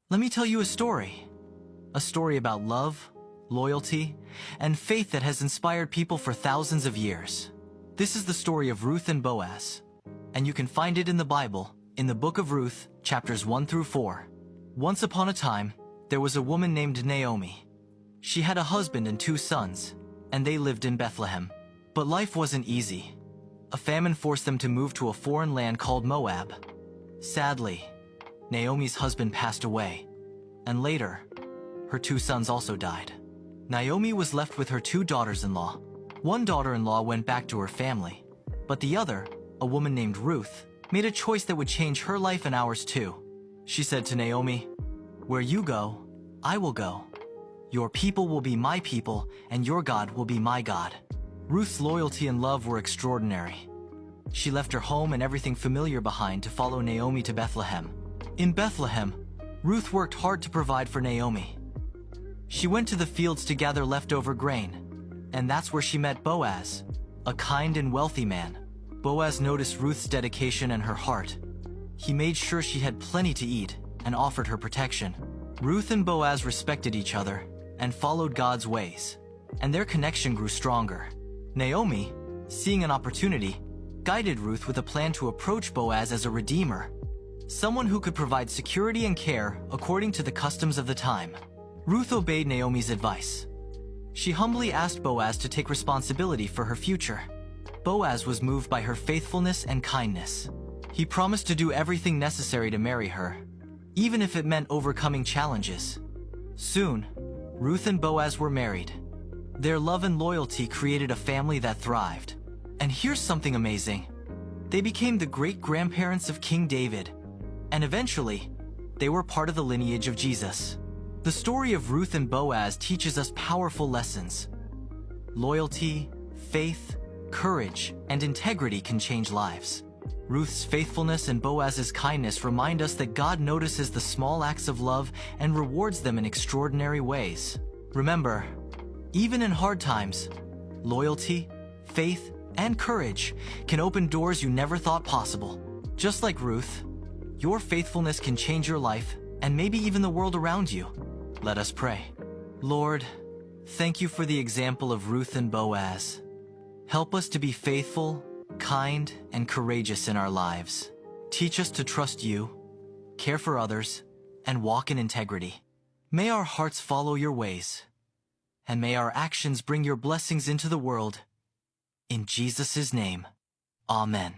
Let me tell you a story about love, loyalty, and faith that has inspired people for thousands of years. This is the story of Ruth and Boaz, and you can find it in the Bible, in the book of Ruth, chapters 1 through 4. Once upon a time, there was a woman named Naomi. She had a husband and 2 sons, and they lived in Bethlehem. But life wasn't easy. A famine forced them to move to a foreign land called Moab. Sadly, Naomi's husband passed away, and later, her 2 sons also died. Naomi was left with her 2 daughters-in-law. One daughter-in-law went back to her family, but the other, a woman named Ruth, made a choice that would change her life and ours too. She said to Naomi, "Where you go, I will go. Your people will be my people, and your God will be my God." Ruth's loyalty and love were extraordinary. She left her home and everything familiar behind to follow Naomi to Bethlehem. In Bethlehem, Ruth worked hard to provide for Naomi. She went to the fields to gather leftover grain, and that's where she met Boaz, a kind and wealthy man. Boaz noticed Ruth's dedication and her heart. He made sure she had plenty to eat and offered her protection. Ruth and Boaz respected each other and followed God's ways, and their connection grew stronger. Naomi, seeing an opportunity, guided Ruth with a plan to approach Boaz as a redeemer, someone who could provide security and care according to the customs of the time. Ruth obeyed Naomi's advice. She humbly asked Boaz to take responsibility for her future. Boaz was moved by her faithfulness and kindness. He promised to do everything necessary to marry her, even if it meant overcoming challenges. Soon, Ruth and Boaz were married. Their love and loyalty created a family that thrived. And here's something amazing. They became the great-grandparents of King David, and eventually, they were part of the lineage of Jesus. The story of Ruth and Boaz teaches us powerful lessons. Loyalty, faith, courage, and integrity can change lives. Ruth's faithfulness and Boaz's kindness remind us that God notices the small acts of love and rewards them in extraordinary ways. Remember, even in hard times, loyalty, faith, and courage can open doors you never thought possible. Just like Ruth, your faithfulness can change your life and maybe even the world around you. Let us pray. Lord, thank you for the example of Ruth and Boaz. Help us to be faithful, kind, and courageous in our lives. Teach us to trust you, care for others, and walk in integrity. May our hearts follow your ways, and may our actions bring your blessings into the world. In Jesus' name, Amen.